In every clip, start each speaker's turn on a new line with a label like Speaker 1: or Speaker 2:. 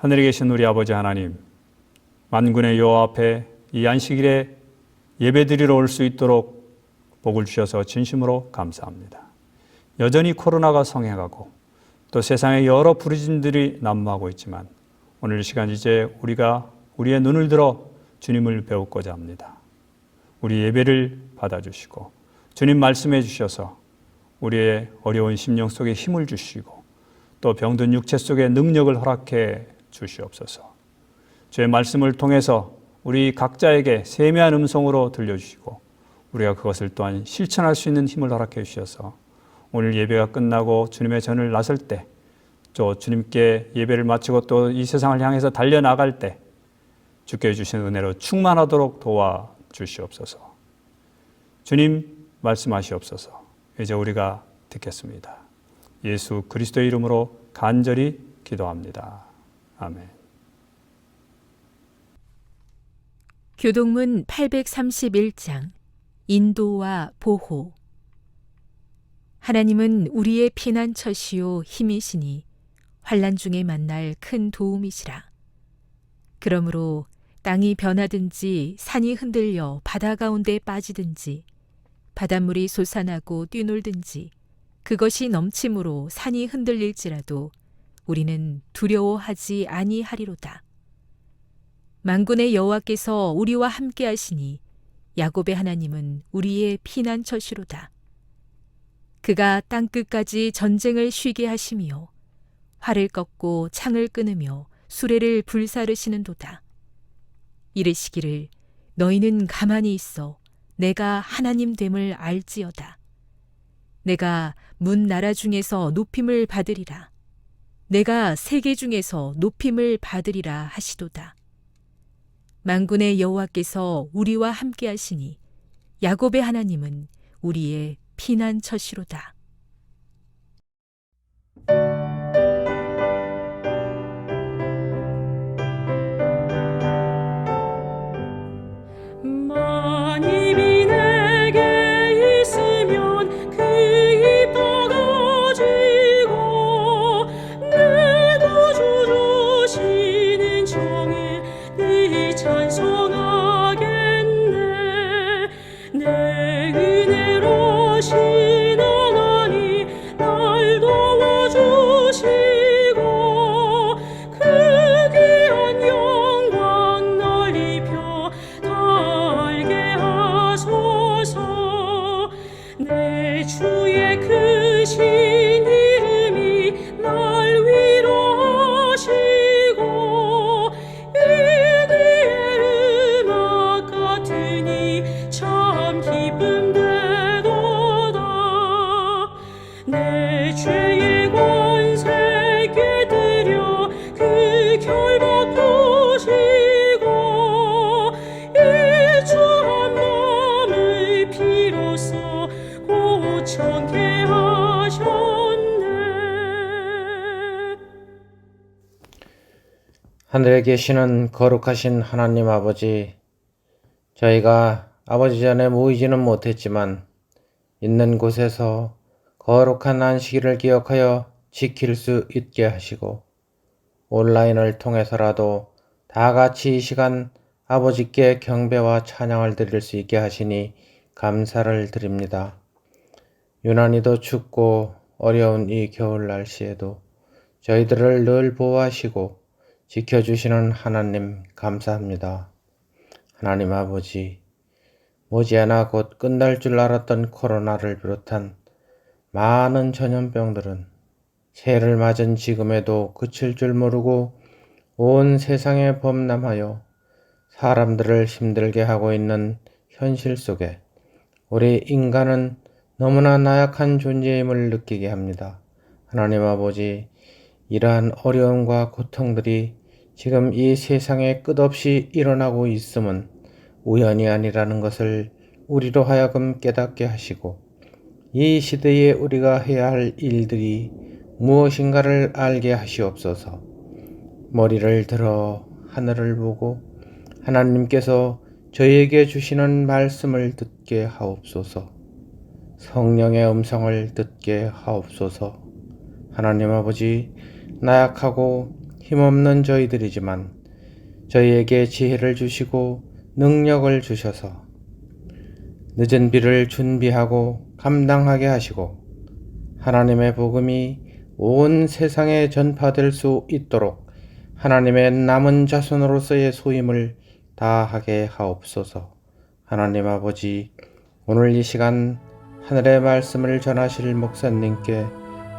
Speaker 1: 하늘에 계신 우리 아버지 하나님, 만군의 여호와 앞에 이 안식일에 예배드리러 올 수 있도록 복을 주셔서 진심으로 감사합니다. 여전히 코로나가 성행하고 또 세상에 여러 부르짖음들이 난무하고 있지만 오늘 이 시간 이제 우리가 우리의 눈을 들어 주님을 배우고자 합니다. 우리 예배를 받아주시고 주님 말씀해 주셔서 우리의 어려운 심령 속에 힘을 주시고 또 병든 육체 속에 능력을 허락해 주시옵소서. 주의 말씀을 통해서 우리 각자에게 세미한 음성으로 들려주시고 우리가 그것을 또한 실천할 수 있는 힘을 허락해 주셔서 오늘 예배가 끝나고 주님의 전을 나설 때 또 주님께 예배를 마치고 또 이 세상을 향해서 달려나갈 때 주께 주신 은혜로 충만하도록 도와주시옵소서. 주님 말씀하시옵소서. 이제 우리가 듣겠습니다. 예수 그리스도의 이름으로 간절히 기도합니다. 아멘.
Speaker 2: 교동문 831장 인도와 보호. 하나님은 우리의 피난처시요 힘이시니 환난 중에 만날 큰 도움이시라. 그러므로 땅이 변하든지 산이 흔들려 바다 가운데 빠지든지 바닷물이 솟아나고 뛰놀든지 그것이 넘침으로 산이 흔들릴지라도 우리는 두려워하지 아니하리로다. 만군의 여호와께서 우리와 함께 하시니 야곱의 하나님은 우리의 피난처시로다. 그가 땅끝까지 전쟁을 쉬게 하시며 활을 꺾고 창을 끊으며 수레를 불사르시는도다. 이르시기를 너희는 가만히 있어 내가 하나님 됨을 알지어다. 내가 문 나라 중에서 높임을 받으리라. 내가 세계 중에서 높임을 받으리라 하시도다. 만군의 여호와께서 우리와 함께 하시니 야곱의 하나님은 우리의 피난처시로다.
Speaker 3: 마님이 내게 있으면 그 입 다가지고 내 구주 주시는 정에 네 찬송하겠네. 내 은혜로 신원하니 날 도와주시고 그 귀한 영광 날 입혀 달게 하소서. 내 주의 크신 이름이 날 위로하시고 이기의 음악 같으니 참 기쁨 되도다. 내 죄의 권세 깨뜨려 그 결박 푸시고 이 주한 몸을 피로써 고청케 하셨네.
Speaker 4: 하늘에 계시는 거룩하신 하나님 아버지, 저희가 아버지 전에 모이지는 못했지만 있는 곳에서 거룩한 안식일을 기억하여 지킬 수 있게 하시고 온라인을 통해서라도 다 같이 이 시간 아버지께 경배와 찬양을 드릴 수 있게 하시니 감사를 드립니다. 유난히도 춥고 어려운 이 겨울 날씨에도 저희들을 늘 보호하시고 지켜주시는 하나님 감사합니다. 하나님 아버지, 머지않아 곧 끝날 줄 알았던 코로나를 비롯한 많은 전염병들은 새해를 맞은 지금에도 그칠 줄 모르고 온 세상에 범람하여 사람들을 힘들게 하고 있는 현실 속에 우리 인간은 너무나 나약한 존재임을 느끼게 합니다. 하나님 아버지, 이러한 어려움과 고통들이 지금 이 세상에 끝없이 일어나고 있음은 우연이 아니라는 것을 우리로 하여금 깨닫게 하시고 이 시대에 우리가 해야 할 일들이 무엇인가를 알게 하시옵소서. 머리를 들어 하늘을 보고 하나님께서 저희에게 주시는 말씀을 듣게 하옵소서. 성령의 음성을 듣게 하옵소서. 하나님 아버지, 나약하고 힘없는 저희들이지만 저희에게 지혜를 주시고 능력을 주셔서 늦은 비를 준비하고 감당하게 하시고 하나님의 복음이 온 세상에 전파될 수 있도록 하나님의 남은 자손으로서의 소임을 다하게 하옵소서. 하나님 아버지, 오늘 이 시간 하늘의 말씀을 전하실 목사님께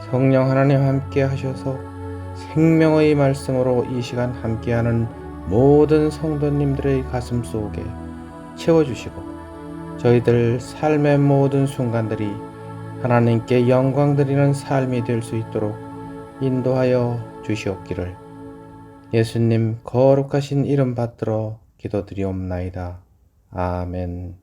Speaker 4: 성령 하나님 함께 하셔서 생명의 말씀으로 이 시간 함께하는 모든 성도님들의 가슴 속에 채워주시고 저희들 삶의 모든 순간들이 하나님께 영광 드리는 삶이 될 수 있도록 인도하여 주시옵기를 예수님 거룩하신 이름 받들어 기도드리옵나이다. 아멘.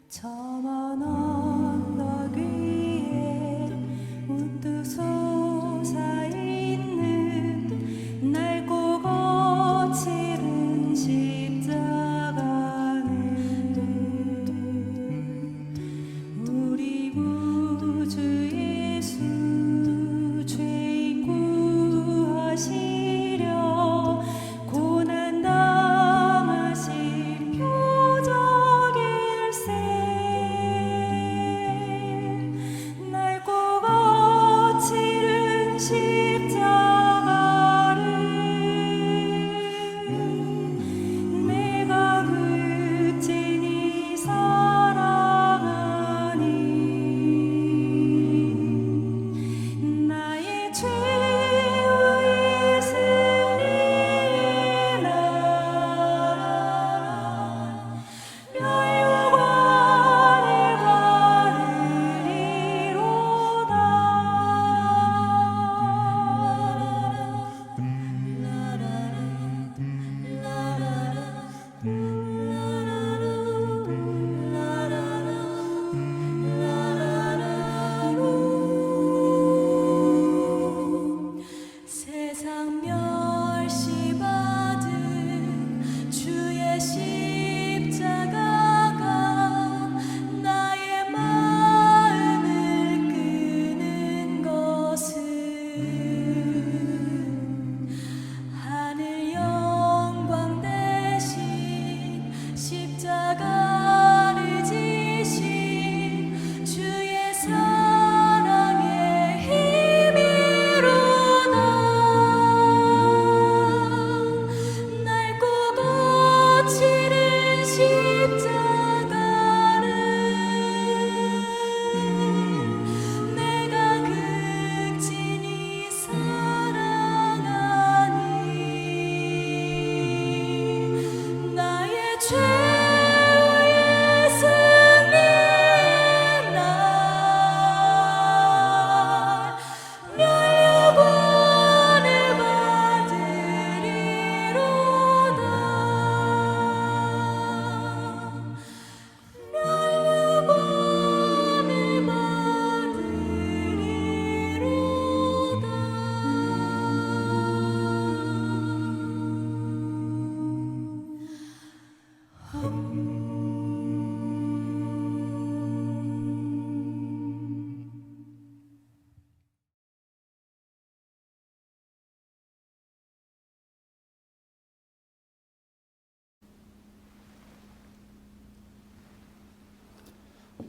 Speaker 3: 저먼 언덕 위에 우뚝 솟아있는 낡고 거칠은 십자가는 우리 구주 예수 죄인 구하시려 고난 당하실 표적일세 낡고 거칠은 십자가를 내가 극진히 사랑하니 나의 죄의 승리의 날 멸류관을 세상 멸시받은 주의 십자가가 나의 마음을 끄는 것은 하늘 영광 대신 십자가를 지신 주의 사랑의 힘이로다 낡고 거칠은 십자가를 내가 극진히 사랑하니 나의 죄의 승리의 날 멸류관을 받으리로다 멸류관을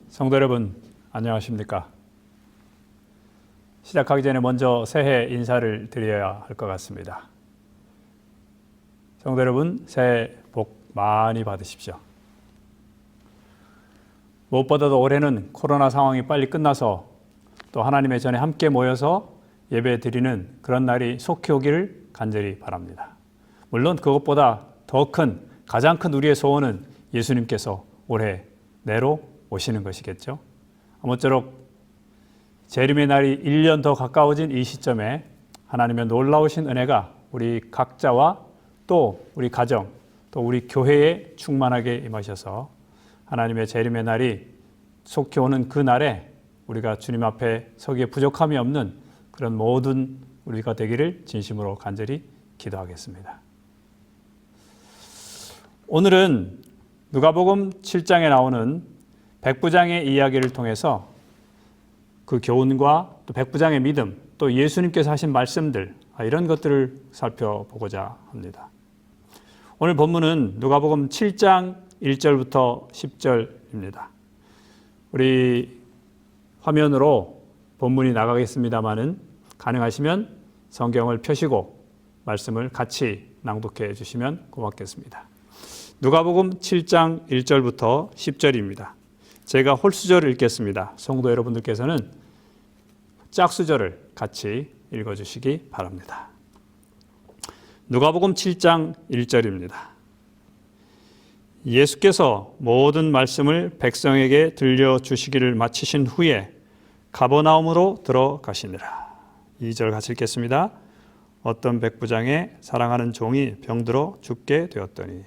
Speaker 1: 성도 여러분, 안녕하십니까? 시작하기 전에 먼저 새해 인사를 드려야 할 것 같습니다. 성도 여러분, 새해 복 많이 받으십시오. 무엇보다도 올해는 코로나 상황이 빨리 끝나서 또 하나님의 전에 함께 모여서 예배 드리는 그런 날이 속히 오기를 간절히 바랍니다. 물론 그것보다 가장 큰 우리의 소원은 예수님께서 올해 내로 오시는 것이겠죠. 아무쪼록 재림의 날이 1년 더 가까워진 이 시점에 하나님의 놀라우신 은혜가 우리 각자와 또 우리 가정 또 우리 교회에 충만하게 임하셔서 하나님의 재림의 날이 속히 오는 그 날에 우리가 주님 앞에 서기에 부족함이 없는 그런 모든 우리가 되기를 진심으로 간절히 기도하겠습니다. 오늘은 누가복음 7장에 나오는 백부장의 이야기를 통해서 그 교훈과 또 백부장의 믿음, 또 예수님께서 하신 말씀들, 이런 것들을 살펴보고자 합니다. 오늘 본문은 누가복음 7장 1절부터 10절입니다. 우리 화면으로 본문이 나가겠습니다마는 가능하시면 성경을 펴시고 말씀을 같이 낭독해 주시면 고맙겠습니다. 누가복음 7장 1절부터 10절입니다. 제가 홀수절을 읽겠습니다. 성도 여러분들께서는 짝수절을 같이 읽어주시기 바랍니다. 누가복음 7장 1절입니다. 예수께서 모든 말씀을 백성에게 들려주시기를 마치신 후에 가버나움으로 들어가시니라. 2절 같이 읽겠습니다. 어떤 백부장의 사랑하는 종이 병들어 죽게 되었더니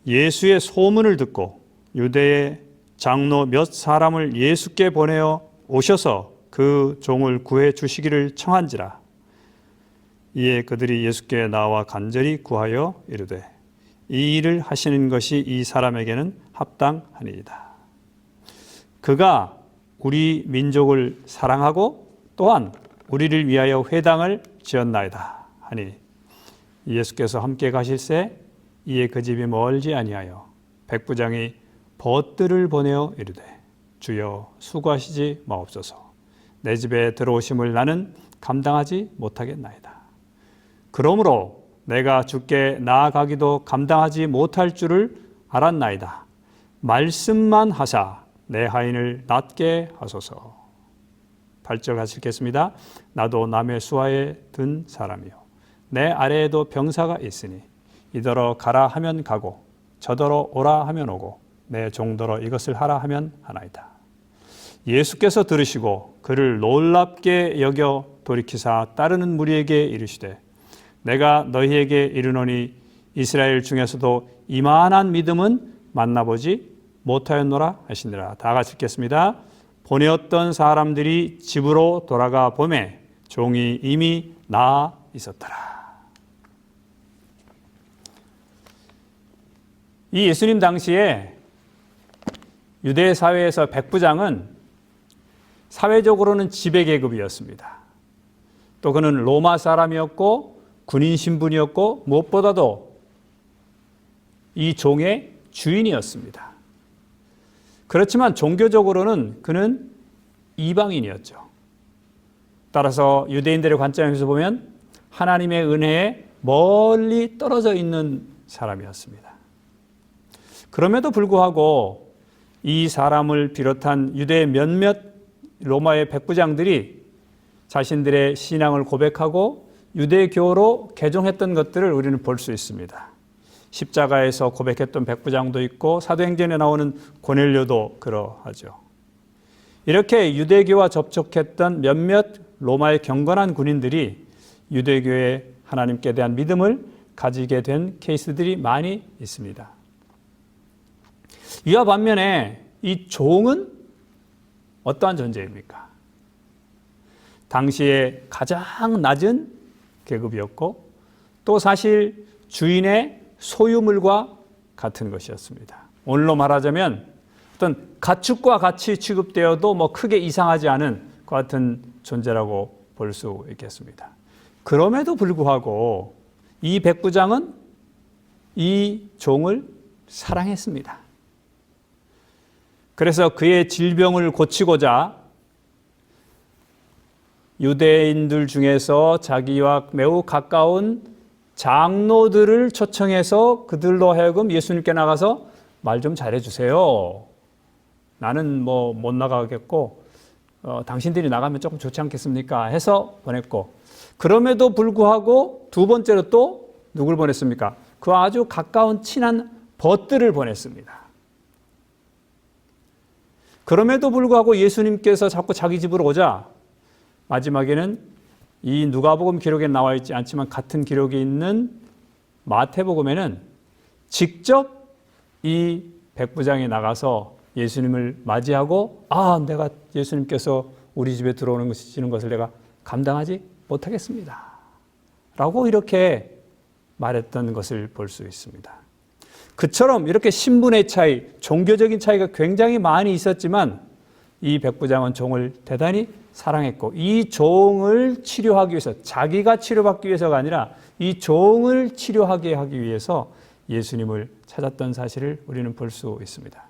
Speaker 1: 예수의 소문을 듣고 유대의 장로 몇 사람을 예수께 보내어 오셔서 그 종을 구해 주시기를 청한지라. 이에 그들이 예수께 나와 간절히 구하여 이르되 이 일을 하시는 것이 이 사람에게는 합당하니이다. 그가 우리 민족을 사랑하고 또한 우리를 위하여 회당을 지었나이다 하니 예수께서 함께 가실새 이에 그 집이 멀지 아니하여 백부장이 벗들을 보내어 이르되 주여 수고하시지 마옵소서. 내 집에 들어오심을 나는 감당하지 못하겠나이다. 그러므로 내가 주께 나아가기도 감당하지 못할 줄을 알았나이다. 말씀만 하사 내 하인을 낫게 하소서. 8절 같이 읽겠습니다. 나도 남의 수하에 든 사람이요 내 아래에도 병사가 있으니 이더러 가라 하면 가고 저더러 오라 하면 오고 내 종더러 이것을 하라 하면 하나이다. 예수께서 들으시고 그를 놀랍게 여겨 돌이키사 따르는 무리에게 이르시되 내가 너희에게 이르노니 이스라엘 중에서도 이만한 믿음은 만나보지 못하였노라 하시니라. 다 같이 읽겠습니다. 보내었던 사람들이 집으로 돌아가 보매 종이 이미 나아 있었더라. 이 예수님 당시에 유대 사회에서 백부장은 사회적으로는 지배 계급이었습니다. 또 그는 로마 사람이었고 군인 신분이었고 무엇보다도 이 종의 주인이었습니다. 그렇지만 종교적으로는 그는 이방인이었죠. 따라서 유대인들의 관점에서 보면 하나님의 은혜에 멀리 떨어져 있는 사람이었습니다. 그럼에도 불구하고 이 사람을 비롯한 유대의 몇몇 로마의 백부장들이 자신들의 신앙을 고백하고 유대교로 개종했던 것들을 우리는 볼 수 있습니다. 십자가에서 고백했던 백부장도 있고 사도행전에 나오는 고넬료도 그러하죠. 이렇게 유대교와 접촉했던 몇몇 로마의 경건한 군인들이 유대교의 하나님께 대한 믿음을 가지게 된 케이스들이 많이 있습니다. 이와 반면에 이 종은 어떠한 존재입니까? 당시에 가장 낮은 계급이었고 또 사실 주인의 소유물과 같은 것이었습니다. 오늘로 말하자면 어떤 가축과 같이 취급되어도 뭐 크게 이상하지 않은 그 같은 존재라고 볼 수 있겠습니다. 그럼에도 불구하고 이 백부장은 이 종을 사랑했습니다. 그래서 그의 질병을 고치고자 유대인들 중에서 자기와 매우 가까운 장로들을 초청해서 그들로 하여금 예수님께 나가서 말 좀 잘해주세요. 나는 뭐 못 나가겠고 당신들이 나가면 조금 좋지 않겠습니까? 해서 보냈고 그럼에도 불구하고 두 번째로 또 누굴 보냈습니까? 그 아주 가까운 친한 벗들을 보냈습니다. 그럼에도 불구하고 예수님께서 자꾸 자기 집으로 오자 마지막에는 이 누가복음 기록에 나와 있지 않지만 같은 기록이 있는 마태복음에는 직접 이 백부장이 나가서 예수님을 맞이하고 내가 예수님께서 우리 집에 들어오시는 것을 내가 감당하지 못하겠습니다. 라고 이렇게 말했던 것을 볼 수 있습니다. 그처럼 이렇게 신분의 차이, 종교적인 차이가 굉장히 많이 있었지만 이 백부장은 종을 대단히 사랑했고 이 종을 치료하기 위해서 자기가 치료받기 위해서가 아니라 이 종을 치료하게 하기 위해서 예수님을 찾았던 사실을 우리는 볼 수 있습니다.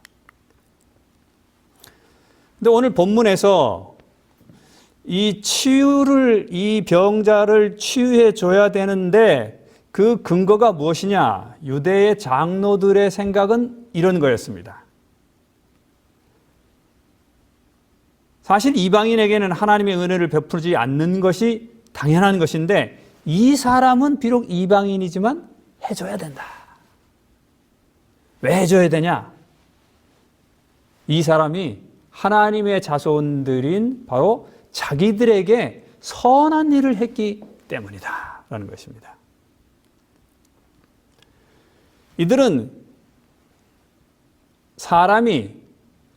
Speaker 1: 근데 오늘 본문에서 이 병자를 치유해 줘야 되는데 그 근거가 무엇이냐? 유대의 장로들의 생각은 이런 거였습니다. 사실 이방인에게는 하나님의 은혜를 베풀지 않는 것이 당연한 것인데 이 사람은 비록 이방인이지만 해줘야 된다. 왜 해줘야 되냐? 이 사람이 하나님의 자손들인 바로 자기들에게 선한 일을 했기 때문이다 라는 것입니다. 이들은 사람이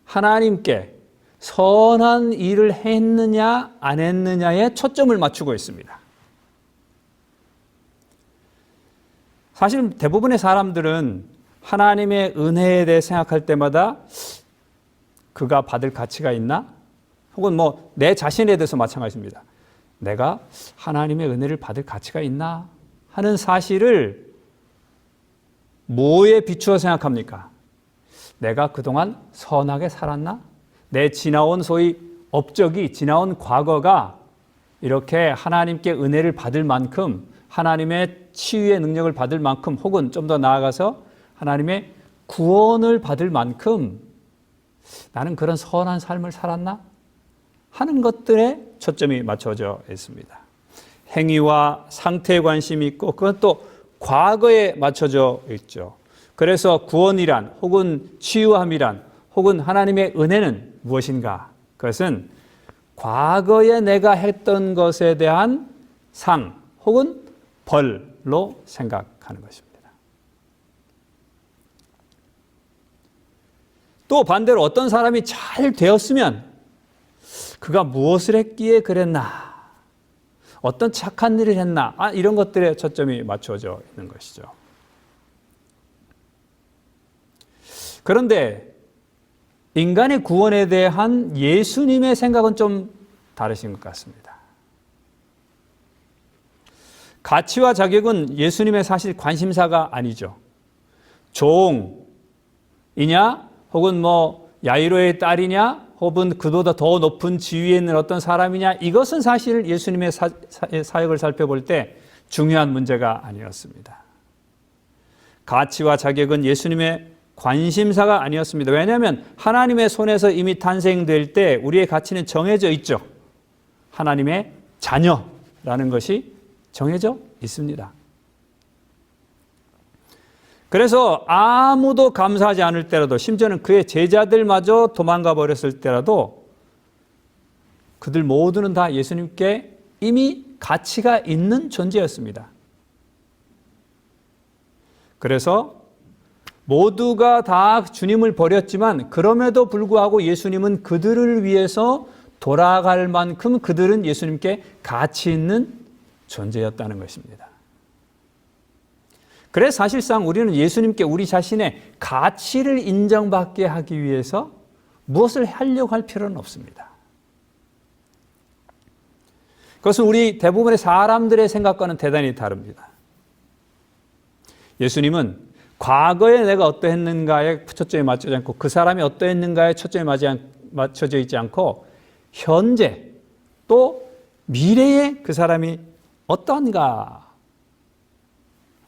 Speaker 1: 하나님께 선한 일을 했느냐 안 했느냐에 초점을 맞추고 있습니다. 사실 대부분의 사람들은 하나님의 은혜에 대해 생각할 때마다 그가 받을 가치가 있나? 혹은 내 자신에 대해서 마찬가지입니다. 내가 하나님의 은혜를 받을 가치가 있나? 하는 사실을 뭐에 비추어 생각합니까? 내가 그동안 선하게 살았나? 내 지나온 소위 업적이, 지나온 과거가 이렇게 하나님께 은혜를 받을 만큼, 하나님의 치유의 능력을 받을 만큼, 혹은 좀 더 나아가서 하나님의 구원을 받을 만큼 나는 그런 선한 삶을 살았나? 하는 것들에 초점이 맞춰져 있습니다. 행위와 상태에 관심이 있고 그건 또 과거에 맞춰져 있죠. 그래서 구원이란 혹은 치유함이란 혹은 하나님의 은혜는 무엇인가? 그것은 과거에 내가 했던 것에 대한 상 혹은 벌로 생각하는 것입니다. 또 반대로 어떤 사람이 잘 되었으면 그가 무엇을 했기에 그랬나? 어떤 착한 일을 했나? 이런 것들에 초점이 맞춰져 있는 것이죠. 그런데 인간의 구원에 대한 예수님의 생각은 좀 다르신 것 같습니다. 가치와 자격은 예수님의 사실 관심사가 아니죠. 종이냐? 혹은 야이로의 딸이냐? 혹은 그보다 더 높은 지위에 있는 어떤 사람이냐? 이것은 사실 예수님의 사역을 살펴볼 때 중요한 문제가 아니었습니다. 가치와 자격은 예수님의 관심사가 아니었습니다. 왜냐하면 하나님의 손에서 이미 탄생될 때 우리의 가치는 정해져 있죠. 하나님의 자녀라는 것이 정해져 있습니다. 그래서 아무도 감사하지 않을 때라도, 심지어는 그의 제자들마저 도망가 버렸을 때라도 그들 모두는 다 예수님께 이미 가치가 있는 존재였습니다. 그래서 모두가 다 주님을 버렸지만 그럼에도 불구하고 예수님은 그들을 위해서 돌아갈 만큼 그들은 예수님께 가치 있는 존재였다는 것입니다. 그래서 사실상 우리는 예수님께 우리 자신의 가치를 인정받게 하기 위해서 무엇을 하려고 할 필요는 없습니다. 그것은 우리 대부분의 사람들의 생각과는 대단히 다릅니다. 예수님은 과거에 내가 어떠했는가에 초점이 맞춰져 않고 그 사람이 어떠했는가에 초점이 맞춰져 있지 않고 현재 또 미래에 그 사람이 어떠한가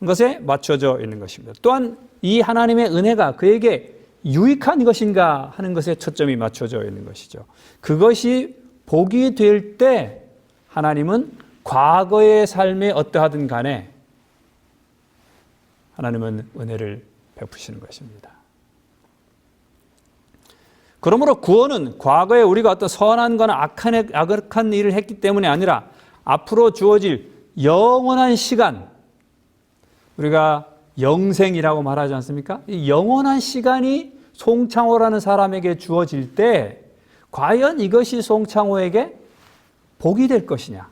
Speaker 1: 것에 맞춰져 있는 것입니다. 또한 이 하나님의 은혜가 그에게 유익한 것인가 하는 것에 초점이 맞춰져 있는 것이죠. 그것이 복이 될 때 하나님은 과거의 삶에 어떠하든 간에 하나님은 은혜를 베푸시는 것입니다. 그러므로 구원은 과거에 우리가 어떤 선한 거나 악한 일을 했기 때문이 아니라 앞으로 주어질 영원한 시간, 우리가 영생이라고 말하지 않습니까? 이 영원한 시간이 송창호라는 사람에게 주어질 때 과연 이것이 송창호에게 복이 될 것이냐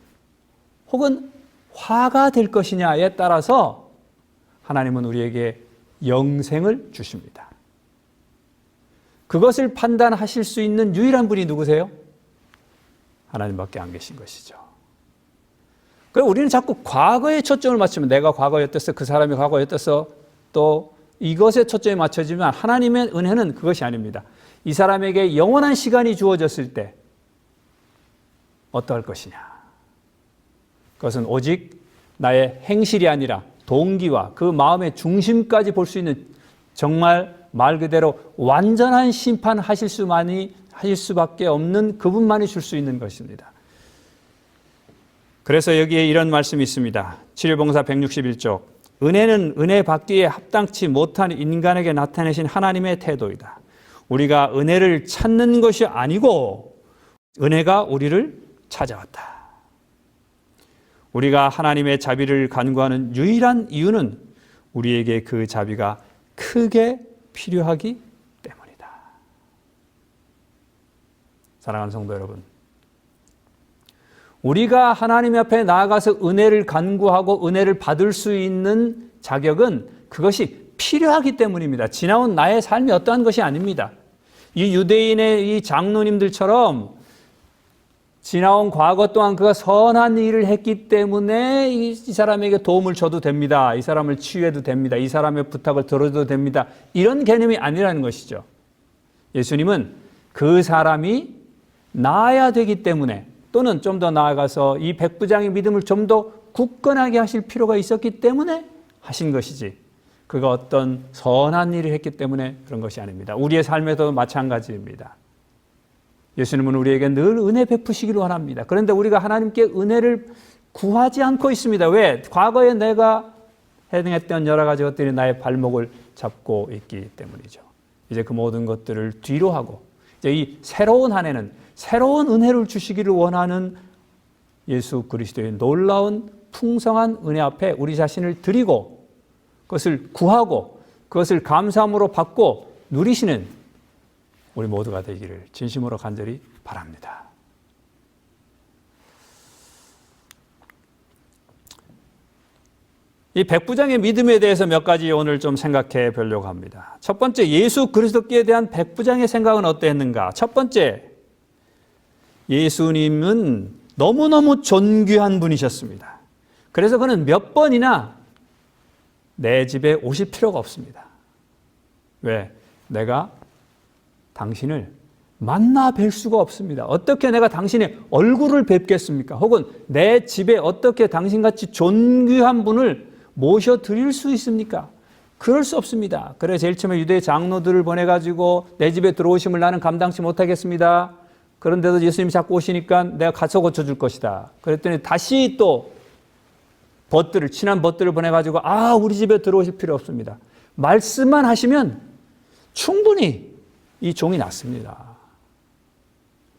Speaker 1: 혹은 화가 될 것이냐에 따라서 하나님은 우리에게 영생을 주십니다. 그것을 판단하실 수 있는 유일한 분이 누구세요? 하나님밖에 안 계신 것이죠. 그럼 우리는 자꾸 과거에 초점을 맞추면 내가 과거에 어땠어? 그 사람이 과거에 어땠어? 또 이것에 초점이 맞춰지면 하나님의 은혜는 그것이 아닙니다. 이 사람에게 영원한 시간이 주어졌을 때 어떠할 것이냐. 그것은 오직 나의 행실이 아니라 동기와 그 마음의 중심까지 볼 수 있는 정말 말 그대로 완전한 심판하실 수밖에 없는 그분만이 줄 수 있는 것입니다. 그래서 여기에 이런 말씀이 있습니다. 7일봉사 161쪽. 은혜는 은혜 받기에 합당치 못한 인간에게 나타내신 하나님의 태도이다. 우리가 은혜를 찾는 것이 아니고 은혜가 우리를 찾아왔다. 우리가 하나님의 자비를 간구하는 유일한 이유는 우리에게 그 자비가 크게 필요하기 때문이다. 사랑하는 성도 여러분, 우리가 하나님 앞에 나아가서 은혜를 간구하고 은혜를 받을 수 있는 자격은 그것이 필요하기 때문입니다. 지나온 나의 삶이 어떠한 것이 아닙니다. 이 유대인의 이 장로님들처럼 지나온 과거 동안 그가 선한 일을 했기 때문에 이 사람에게 도움을 줘도 됩니다. 이 사람을 치유해도 됩니다. 이 사람의 부탁을 들어도 됩니다. 이런 개념이 아니라는 것이죠. 예수님은 그 사람이 나아야 되기 때문에 또는 좀 더 나아가서 이 백부장의 믿음을 좀 더 굳건하게 하실 필요가 있었기 때문에 하신 것이지 그가 어떤 선한 일을 했기 때문에 그런 것이 아닙니다. 우리의 삶에도 마찬가지입니다. 예수님은 우리에게 늘 은혜 베푸시기를 원합니다. 그런데 우리가 하나님께 은혜를 구하지 않고 있습니다. 왜? 과거에 내가 행했던 여러 가지 것들이 나의 발목을 잡고 있기 때문이죠. 이제 그 모든 것들을 뒤로 하고 이제 이 새로운 한 해는 새로운 은혜를 주시기를 원하는 예수 그리스도의 놀라운 풍성한 은혜 앞에 우리 자신을 드리고 그것을 구하고 그것을 감사함으로 받고 누리시는 우리 모두가 되기를 진심으로 간절히 바랍니다. 이 백부장의 믿음에 대해서 몇 가지 오늘 좀 생각해 보려고 합니다. 첫 번째, 예수 그리스도께 대한 백부장의 생각은 어땠는가? 첫 번째, 예수님은 너무너무 존귀한 분이셨습니다. 그래서 그는 몇 번이나 내 집에 오실 필요가 없습니다. 왜? 내가 당신을 만나 뵐 수가 없습니다. 어떻게 내가 당신의 얼굴을 뵙겠습니까? 혹은 내 집에 어떻게 당신같이 존귀한 분을 모셔드릴 수 있습니까? 그럴 수 없습니다. 그래서 제일 처음에 유대 장로들을 보내가지고 내 집에 들어오심을 나는 감당치 못하겠습니다. 그런데도 예수님이 자꾸 오시니까 내가 가서 고쳐줄 것이다. 그랬더니 다시 또 친한 벗들을 보내가지고 우리 집에 들어오실 필요 없습니다. 말씀만 하시면 충분히 이 종이 낫습니다.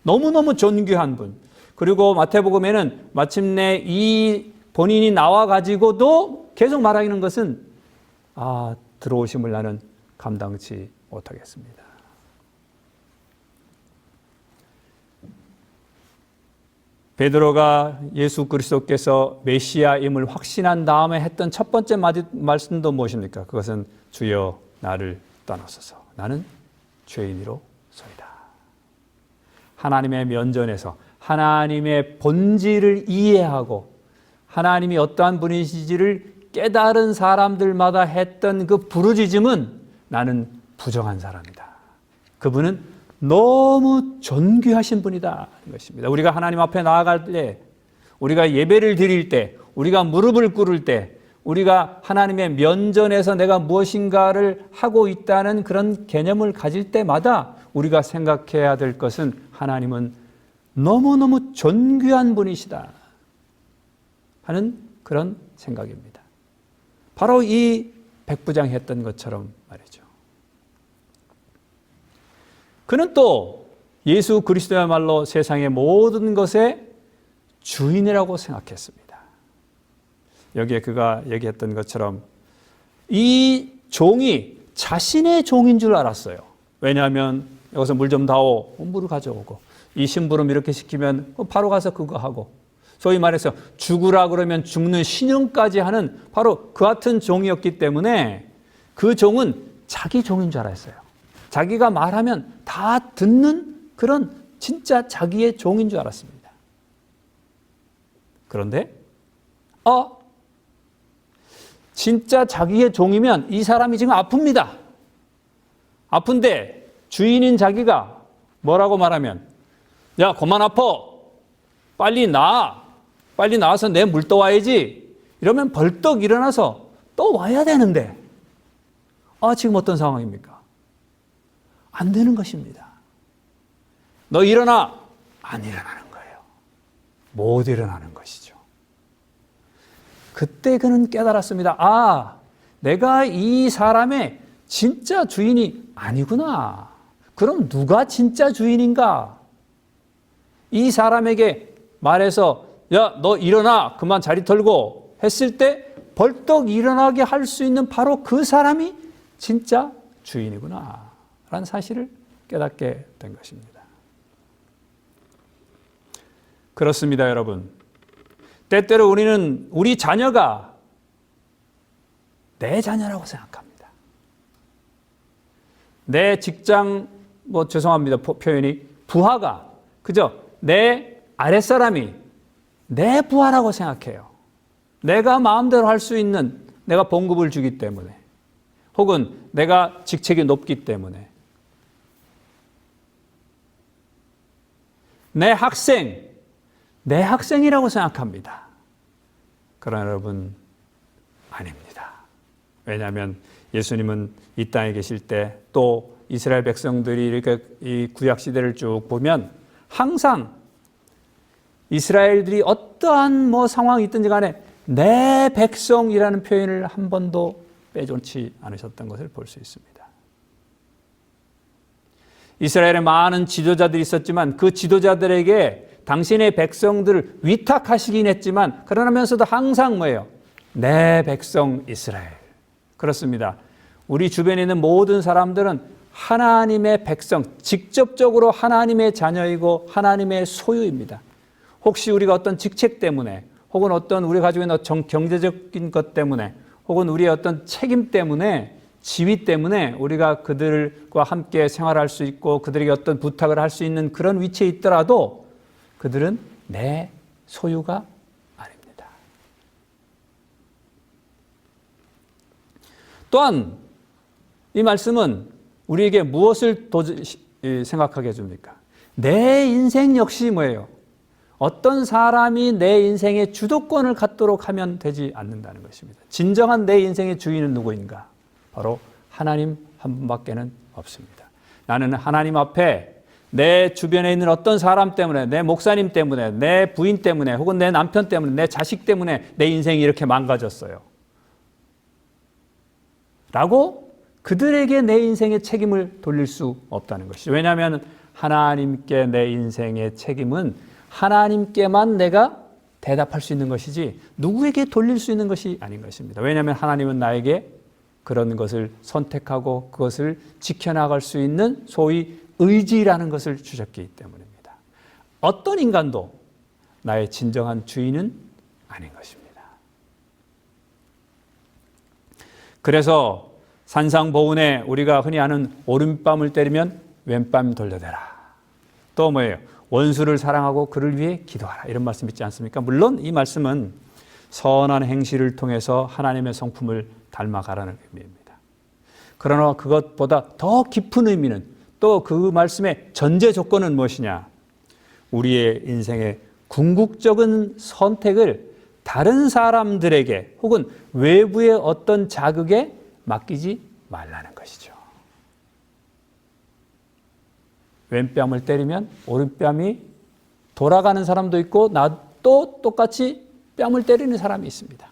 Speaker 1: 너무너무 존귀한 분. 그리고 마태복음에는 마침내 이 본인이 나와가지고도 계속 말하는 것은 들어오심을 나는 감당치 못하겠습니다. 베드로가 예수 그리스도께서 메시아임을 확신한 다음에 했던 첫 번째 말씀도 무엇입니까? 그것은 주여 나를 떠나소서. 나는 죄인이로소이다. 하나님의 면전에서 하나님의 본질을 이해하고 하나님이 어떠한 분이신지를 깨달은 사람들마다 했던 그 부르짖음은 나는 부정한 사람이다. 그분은 너무 존귀하신 분이다. 것입니다. 우리가 하나님 앞에 나아갈 때, 우리가 예배를 드릴 때, 우리가 무릎을 꿇을 때, 우리가 하나님의 면전에서 내가 무엇인가를 하고 있다는 그런 개념을 가질 때마다 우리가 생각해야 될 것은 하나님은 너무너무 존귀한 분이시다 하는 그런 생각입니다. 바로 이 백부장이 했던 것처럼 말이죠. 그는 또 예수 그리스도야말로 세상의 모든 것의 주인이라고 생각했습니다. 여기에 그가 얘기했던 것처럼 이 종이 자신의 종인 줄 알았어요. 왜냐하면 여기서 물 좀 다오, 물을 가져오고, 이 심부름 이렇게 시키면 바로 가서 그거 하고, 소위 말해서 죽으라 그러면 죽는 신용까지 하는 바로 그 같은 종이었기 때문에 그 종은 자기 종인 줄 알았어요. 자기가 말하면 다 듣는 그런 진짜 자기의 종인 줄 알았습니다. 그런데 진짜 자기의 종이면 이 사람이 지금 아픕니다. 아픈데 주인인 자기가 뭐라고 말하면, 야, 그만 아파. 빨리 나아. 빨리 나와서 내 물 떠와야지. 이러면 벌떡 일어나서 또 와야 되는데, 지금 어떤 상황입니까? 안 되는 것입니다. 너 일어나. 안 일어나는 거예요. 못 일어나는 것이죠. 그때 그는 깨달았습니다. 내가 이 사람의 진짜 주인이 아니구나. 그럼 누가 진짜 주인인가? 이 사람에게 말해서, 야, 너 일어나. 그만 자리 털고 했을 때 벌떡 일어나게 할 수 있는 바로 그 사람이 진짜 주인이구나 라는 사실을 깨닫게 된 것입니다. 그렇습니다, 여러분. 때때로 우리는 우리 자녀가 내 자녀라고 생각합니다. 내 직장, 죄송합니다, 표현이, 부하가 그저 내 아랫사람이 내 부하라고 생각해요. 내가 마음대로 할 수 있는, 내가 봉급을 주기 때문에, 혹은 내가 직책이 높기 때문에. 내 학생이라고 생각합니다. 그러나 여러분, 아닙니다. 왜냐하면 예수님은 이 땅에 계실 때, 또 이스라엘 백성들이 이렇게 이 구약 시대를 쭉 보면 항상 이스라엘들이 어떠한 상황이 있든지 간에 내 백성이라는 표현을 한 번도 빼놓지 않으셨던 것을 볼 수 있습니다. 이스라엘에 많은 지도자들이 있었지만 그 지도자들에게 당신의 백성들을 위탁하시긴 했지만, 그러면서도 항상 뭐예요? 내 백성 이스라엘. 그렇습니다. 우리 주변에 있는 모든 사람들은 하나님의 백성, 직접적으로 하나님의 자녀이고 하나님의 소유입니다. 혹시 우리가 어떤 직책 때문에, 혹은 어떤 우리 가지고 있는 경제적인 것 때문에, 혹은 우리의 어떤 책임 때문에, 지위 때문에 우리가 그들과 함께 생활할 수 있고 그들에게 어떤 부탁을 할 수 있는 그런 위치에 있더라도 그들은 내 소유가 아닙니다. 또한 이 말씀은 우리에게 무엇을 생각하게 해줍니까? 내 인생 역시 뭐예요? 어떤 사람이 내 인생의 주도권을 갖도록 하면 되지 않는다는 것입니다. 진정한 내 인생의 주인은 누구인가? 바로 하나님 한 분밖에는 없습니다. 나는 하나님 앞에 내 주변에 있는 어떤 사람 때문에, 내 목사님 때문에, 내 부인 때문에, 혹은 내 남편 때문에, 내 자식 때문에 내 인생이 이렇게 망가졌어요 라고 그들에게 내 인생의 책임을 돌릴 수 없다는 것이죠. 왜냐하면 하나님께 내 인생의 책임은 하나님께만 내가 대답할 수 있는 것이지 누구에게 돌릴 수 있는 것이 아닌 것입니다. 왜냐하면 하나님은 나에게 그런 것을 선택하고 그것을 지켜나갈 수 있는 소위 의지라는 것을 주셨기 때문입니다. 어떤 인간도 나의 진정한 주인은 아닌 것입니다. 그래서 산상보훈에 우리가 흔히 아는 오른뺨을 때리면 왼뺨 돌려대라. 또 뭐예요? 원수를 사랑하고 그를 위해 기도하라. 이런 말씀 있지 않습니까? 물론 이 말씀은 선한 행실을 통해서 하나님의 성품을 닮아가라는 의미입니다. 그러나 그것보다 더 깊은 의미는, 또 그 말씀의 전제 조건은 무엇이냐? 우리의 인생의 궁극적인 선택을 다른 사람들에게 혹은 외부의 어떤 자극에 맡기지 말라는 것이죠. 왼뺨을 때리면 오른뺨이 돌아가는 사람도 있고, 나도 똑같이 뺨을 때리는 사람이 있습니다.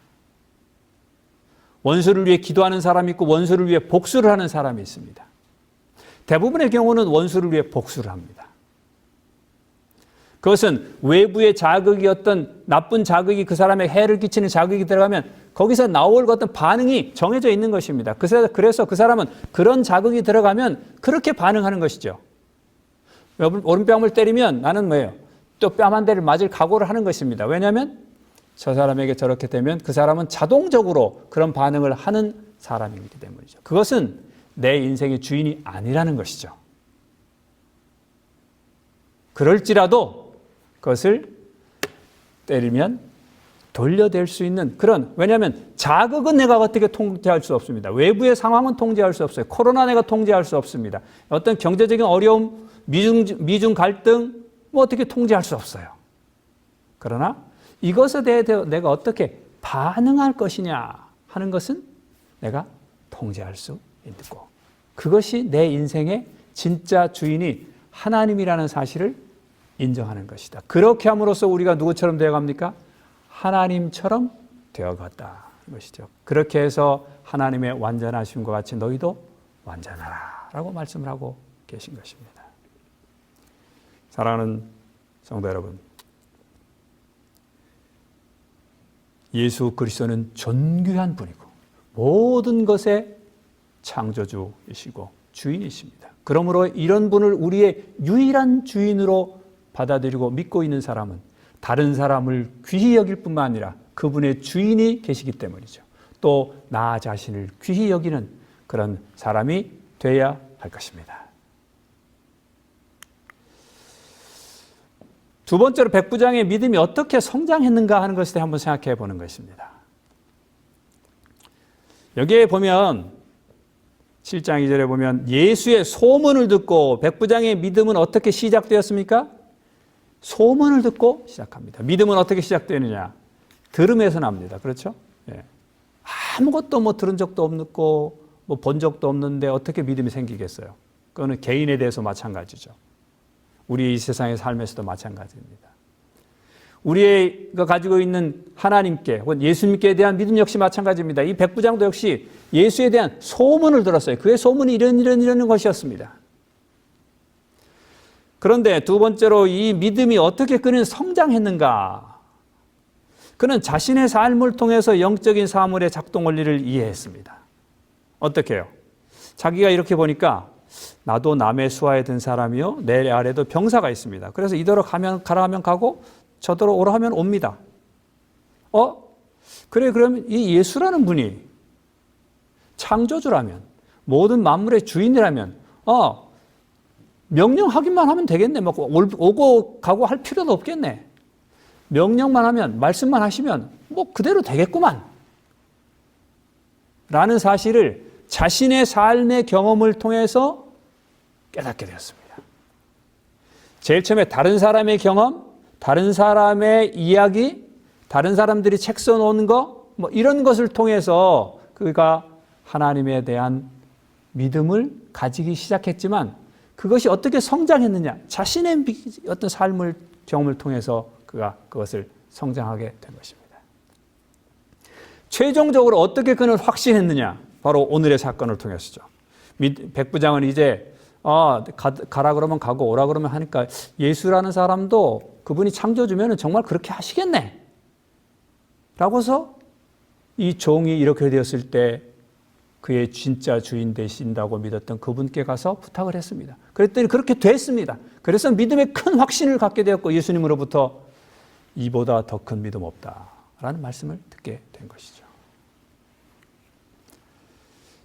Speaker 1: 원수를 위해 기도하는 사람이 있고 원수를 위해 복수를 하는 사람이 있습니다. 대부분의 경우는 원수를 위해 복수를 합니다. 그것은 외부의 자극이 어떤 나쁜 자극이 그 사람의 해를 끼치는 자극이 들어가면 거기서 나올 어떤 반응이 정해져 있는 것입니다. 그래서 그 사람은 그런 자극이 들어가면 그렇게 반응하는 것이죠. 오른뺨을 때리면 나는 뭐예요? 또 뺨 한 대를 맞을 각오를 하는 것입니다. 왜냐하면 저 사람에게 저렇게 되면 그 사람은 자동적으로 그런 반응을 하는 사람이기 때문이죠. 그것은 내 인생의 주인이 아니라는 것이죠. 그럴지라도 그것을 때리면 돌려댈 수 있는 그런, 왜냐하면 자극은 내가 어떻게 통제할 수 없습니다. 외부의 상황은 통제할 수 없어요. 코로나 내가 통제할 수 없습니다. 어떤 경제적인 어려움, 미중 갈등 뭐 어떻게 통제할 수 없어요. 그러나 이것에 대해 내가 어떻게 반응할 것이냐 하는 것은 내가 통제할 수 있고, 그것이 내 인생의 진짜 주인이 하나님이라는 사실을 인정하는 것이다. 그렇게 함으로써 우리가 누구처럼 되어갑니까? 하나님처럼 되어갔다 것이죠. 그렇게 해서 하나님의 완전하심과 같이 너희도 완전하라 라고 말씀을 하고 계신 것입니다. 사랑하는 성도 여러분, 예수 그리스도는 존귀한 분이고 모든 것의 창조주이시고 주인이십니다. 그러므로 이런 분을 우리의 유일한 주인으로 받아들이고 믿고 있는 사람은 다른 사람을 귀히 여길 뿐만 아니라 그분의 주인이 계시기 때문이죠. 또 나 자신을 귀히 여기는 그런 사람이 되어야 할 것입니다. 두 번째로 백부장의 믿음이 어떻게 성장했는가 하는 것에 대해 한번 생각해 보는 것입니다. 여기에 보면 7장 2절에 보면 예수의 소문을 듣고 백부장의 믿음은 어떻게 시작되었습니까? 소문을 듣고 시작합니다. 믿음은 어떻게 시작되느냐? 들음에서 납니다. 그렇죠? 예. 아무것도 뭐 들은 적도 없고 뭐 본 적도 없는데 어떻게 믿음이 생기겠어요? 그거는 개인에 대해서 마찬가지죠. 우리 이 세상의 삶에서도 마찬가지입니다. 우리가 가지고 있는 하나님께 혹은 예수님께 대한 믿음 역시 마찬가지입니다. 이 백부장도 역시 예수에 대한 소문을 들었어요. 그의 소문이 이런 것이었습니다. 그런데 두 번째로 이 믿음이 어떻게 그는 성장했는가? 그는 자신의 삶을 통해서 영적인 사물의 작동 원리를 이해했습니다. 어떻게 해요? 자기가 이렇게 보니까 나도 남의 수하에 든 사람이요 내 아래도 병사가 있습니다. 그래서 이대로 가라 하면 가고 저대로 오라 하면 옵니다. 그래, 그러면 이 예수라는 분이 창조주라면 모든 만물의 주인이라면 명령하기만 하면 되겠네. 막 오고 가고 할 필요도 없겠네. 명령만 하면, 말씀만 하시면 뭐 그대로 되겠구만 라는 사실을 자신의 삶의 경험을 통해서 깨닫게 되었습니다. 제일 처음에 다른 사람의 경험, 다른 사람의 이야기, 다른 사람들이 책 써놓은 거, 뭐 이런 것을 통해서 그가 하나님에 대한 믿음을 가지기 시작했지만 그것이 어떻게 성장했느냐? 자신의 어떤 삶을 경험을 통해서 그가 그것을 성장하게 된 것입니다. 최종적으로 어떻게 그는 확신했느냐? 바로 오늘의 사건을 통해서죠. 백부장은 이제 가라 그러면 가고 오라 그러면 하니까 예수라는 사람도 그분이 창조주면 정말 그렇게 하시겠네 라고서 이 종이 이렇게 되었을 때 그의 진짜 주인 되신다고 믿었던 그분께 가서 부탁을 했습니다. 그랬더니 그렇게 됐습니다. 그래서 믿음의 큰 확신을 갖게 되었고 예수님으로부터 이보다 더 큰 믿음 없다라는 말씀을 듣게 된 것이죠.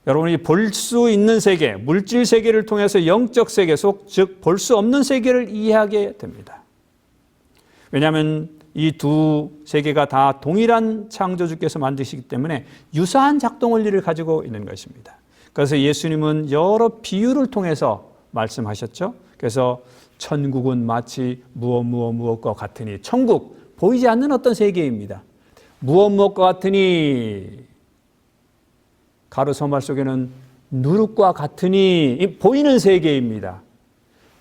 Speaker 1: 여러분이 볼 수 있는 세계, 물질 세계를 통해서 영적 세계 속, 즉 볼 수 없는 세계를 이해하게 됩니다. 왜냐하면 이 두 세계가 다 동일한 창조주께서 만드시기 때문에 유사한 작동 원리를 가지고 있는 것입니다. 그래서 예수님은 여러 비유를 통해서 말씀하셨죠. 그래서 천국은 마치 무엇과 같으니, 천국 보이지 않는 어떤 세계입니다. 무엇과 같으니, 가로 서말 속에는 누룩과 같으니, 이 보이는 세계입니다.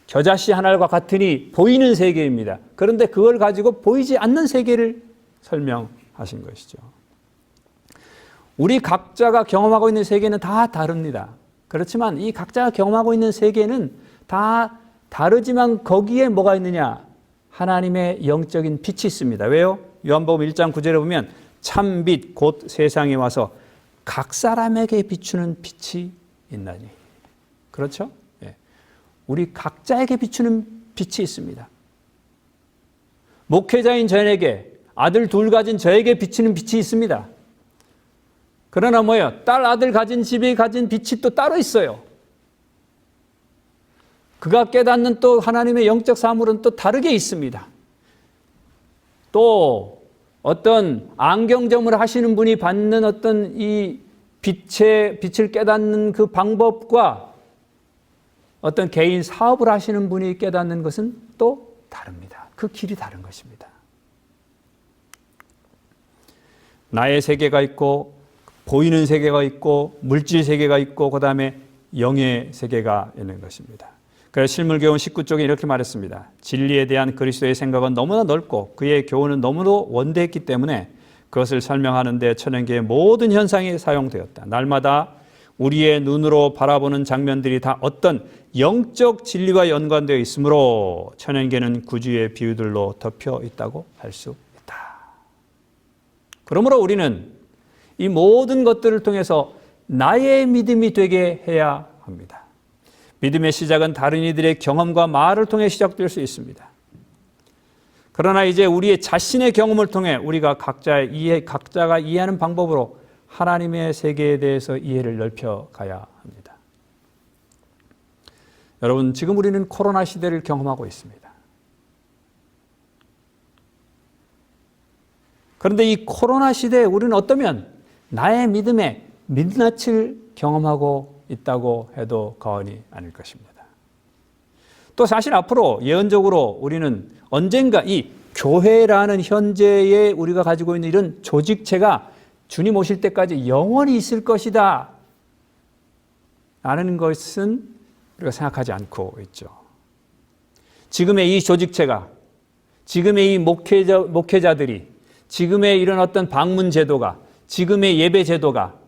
Speaker 1: 겨자씨 하나과 같으니 보이는 세계입니다. 그런데 그걸 가지고 보이지 않는 세계를 설명하신 것이죠. 우리 각자가 경험하고 있는 세계는 다 다릅니다. 그렇지만 이 각자가 경험하고 있는 세계는 다 다르지만 거기에 뭐가 있느냐? 하나님의 영적인 빛이 있습니다. 왜요? 요한복음 1장 9절에 보면 참빛 곧 세상에 와서 각 사람에게 비추는 빛이 있나니. 그렇죠? 예. 우리 각자에게 비추는 빛이 있습니다. 목회자인 저에게, 아들 둘 가진 저에게 비치는 빛이 있습니다. 그러나 뭐예요? 딸, 아들 가진 집에 가진 빛이 또 따로 있어요. 그가 깨닫는 또 하나님의 영적 사물은 또 다르게 있습니다. 또 어떤 안경점을 하시는 분이 받는 어떤 이 빛을 깨닫는 그 방법과 어떤 개인 사업을 하시는 분이 깨닫는 것은 또 다릅니다. 그 길이 다른 것입니다. 나의 세계가 있고 보이는 세계가 있고 물질 세계가 있고 그다음에 영의 세계가 있는 것입니다. 그래서 실물교훈 19쪽에 이렇게 말했습니다. 진리에 대한 그리스도의 생각은 너무나 넓고 그의 교훈은 너무도 원대했기 때문에 그것을 설명하는 데 천연계의 모든 현상이 사용되었다. 날마다 우리의 눈으로 바라보는 장면들이 다 어떤 영적 진리와 연관되어 있으므로 천연계는 구주의 비유들로 덮여 있다고 할 수 있다. 그러므로 우리는 이 모든 것들을 통해서 나의 믿음이 되게 해야 합니다. 믿음의 시작은 다른 이들의 경험과 말을 통해 시작될 수 있습니다. 그러나 이제 우리의 자신의 경험을 통해 우리가 각자가 이해하는 방법으로 하나님의 세계에 대해서 이해를 넓혀가야 합니다. 여러분, 지금 우리는 코로나 시대를 경험하고 있습니다. 그런데 이 코로나 시대에 우리는 어쩌면 나의 믿음의 민낯을 경험하고 있다고 해도 과언이 아닐 것입니다. 또 사실 앞으로 예언적으로 우리는 언젠가 이 교회라는 현재의 우리가 가지고 있는 이런 조직체가 주님 오실 때까지 영원히 있을 것이다 라는 것은 우리가 생각하지 않고 있죠. 지금의 이 조직체가, 지금의 이 목회자들이, 지금의 이런 어떤 방문 제도가, 지금의 예배 제도가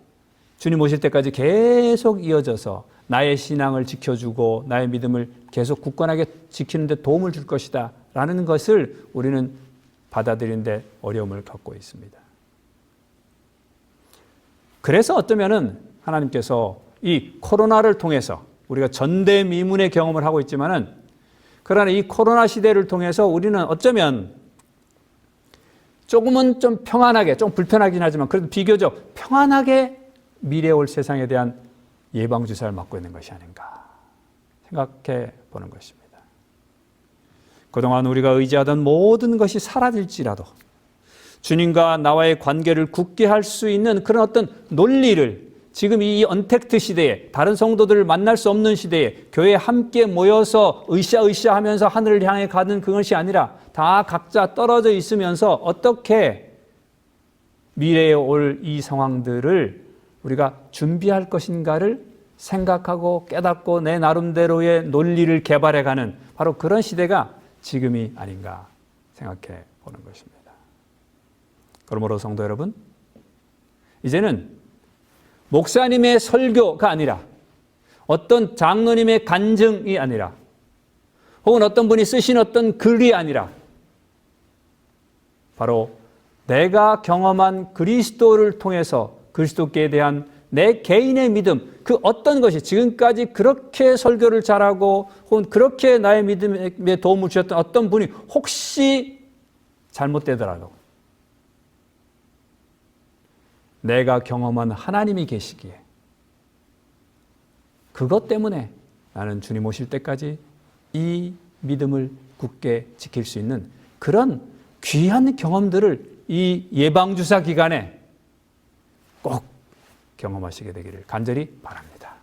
Speaker 1: 주님 오실 때까지 계속 이어져서 나의 신앙을 지켜주고 나의 믿음을 계속 굳건하게 지키는 데 도움을 줄 것이다 라는 것을 우리는 받아들이는 데 어려움을 갖고 있습니다. 그래서 어쩌면은 하나님께서 이 코로나를 통해서 우리가 전대미문의 경험을 하고 있지만은 그러나 이 코로나 시대를 통해서 우리는 어쩌면 조금은 좀 평안하게, 좀 불편하긴 하지만 그래도 비교적 평안하게 미래에 올 세상에 대한 예방주사를 맞고 있는 것이 아닌가 생각해 보는 것입니다. 그동안 우리가 의지하던 모든 것이 사라질지라도 주님과 나와의 관계를 굳게 할 수 있는 그런 어떤 논리를 지금 이 언택트 시대에 다른 성도들을 만날 수 없는 시대에 교회에 함께 모여서 으쌰으쌰 하면서 하늘을 향해 가는 그것이 아니라 다 각자 떨어져 있으면서 어떻게 미래에 올 이 상황들을 우리가 준비할 것인가를 생각하고 깨닫고 내 나름대로의 논리를 개발해가는 바로 그런 시대가 지금이 아닌가 생각해 보는 것입니다. 그러므로 성도 여러분, 이제는 목사님의 설교가 아니라 어떤 장로님의 간증이 아니라 혹은 어떤 분이 쓰신 어떤 글이 아니라 바로 내가 경험한 그리스도를 통해서 그리스도께 대한 내 개인의 믿음, 그 어떤 것이 지금까지 그렇게 설교를 잘하고 혹은 그렇게 나의 믿음에 도움을 주셨던 어떤 분이 혹시 잘못되더라도 내가 경험한 하나님이 계시기에 그것 때문에 나는 주님 오실 때까지 이 믿음을 굳게 지킬 수 있는 그런 귀한 경험들을 이 예방주사 기간에 꼭 경험하시게 되기를 간절히 바랍니다.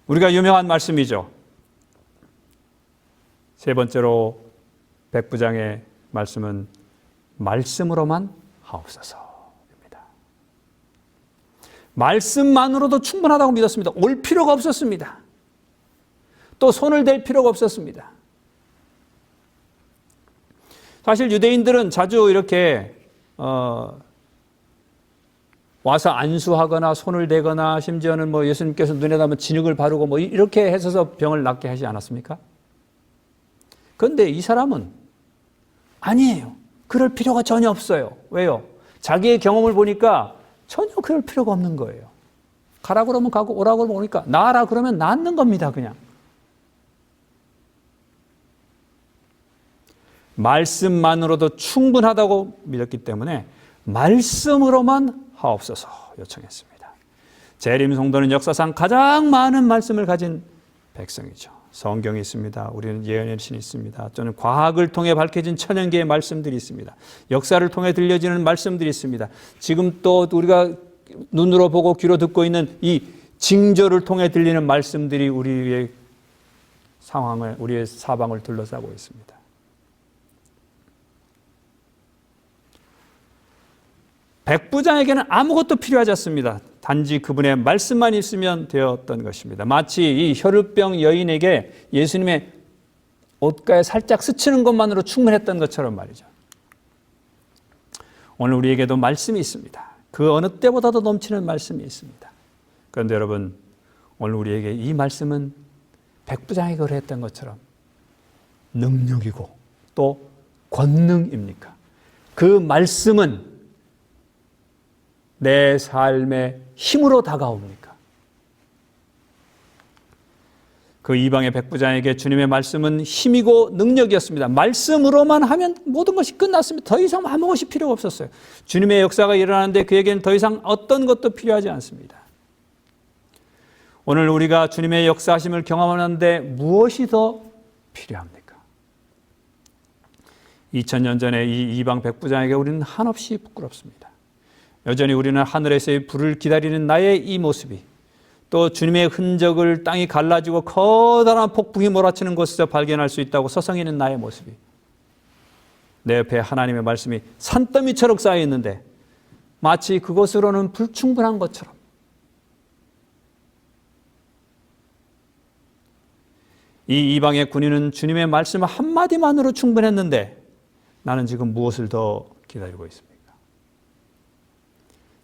Speaker 1: 우리가 유명한 말씀이죠. 세 번째로 백부장의 말씀은 말씀으로만 하옵소서입니다. 말씀만으로도 충분하다고 믿었습니다. 올 필요가 없었습니다. 또 손을 댈 필요가 없었습니다. 사실 유대인들은 자주 이렇게 와서 안수하거나 손을 대거나 심지어는 뭐 예수님께서 눈에다 진흙을 바르고 뭐 이렇게 해서 병을 낫게 하지 않았습니까? 그런데 이 사람은 아니에요. 그럴 필요가 전혀 없어요. 왜요? 자기의 경험을 보니까 전혀 그럴 필요가 없는 거예요. 가라 그러면 가고 오라 그러면 오니까 나아라 그러면 낫는 겁니다. 그냥. 말씀만으로도 충분하다고 믿었기 때문에 말씀으로만 하옵소서 요청했습니다. 재림 성도는 역사상 가장 많은 말씀을 가진 백성이죠. 성경이 있습니다. 우리는 예언의 신이 있습니다. 또는 과학을 통해 밝혀진 천연계의 말씀들이 있습니다. 역사를 통해 들려지는 말씀들이 있습니다. 지금 또 우리가 눈으로 보고 귀로 듣고 있는 이 징조를 통해 들리는 말씀들이 우리의 상황을, 우리의 사방을 둘러싸고 있습니다. 백부장에게는 아무것도 필요하지 않습니다. 단지 그분의 말씀만 있으면 되었던 것입니다. 마치 이 혈루병 여인에게 예수님의 옷가에 살짝 스치는 것만으로 충분했던 것처럼 말이죠. 오늘 우리에게도 말씀이 있습니다. 그 어느 때보다도 넘치는 말씀이 있습니다. 그런데 여러분, 오늘 우리에게 이 말씀은 백부장에게 그랬던 것처럼 능력이고 또 권능입니까? 그 말씀은 내 삶의 힘으로 다가옵니까? 그 이방의 백부장에게 주님의 말씀은 힘이고 능력이었습니다. 말씀으로만 하면 모든 것이 끝났습니다. 더 이상 아무것이 필요가 없었어요. 주님의 역사가 일어나는데 그에게는 더 이상 어떤 것도 필요하지 않습니다. 오늘 우리가 주님의 역사하심을 경험하는데 무엇이 더 필요합니까? 2000년 전에 이 이방 백부장에게 우리는 한없이 부끄럽습니다. 여전히 우리는 하늘에서의 불을 기다리는 나의 이 모습이, 또 주님의 흔적을 땅이 갈라지고 커다란 폭풍이 몰아치는 곳에서 발견할 수 있다고 서성이는 나의 모습이, 내 옆에 하나님의 말씀이 산더미처럼 쌓여 있는데 마치 그것으로는 불충분한 것처럼, 이 이방의 군인은 주님의 말씀 한마디만으로 충분했는데 나는 지금 무엇을 더 기다리고 있습니까?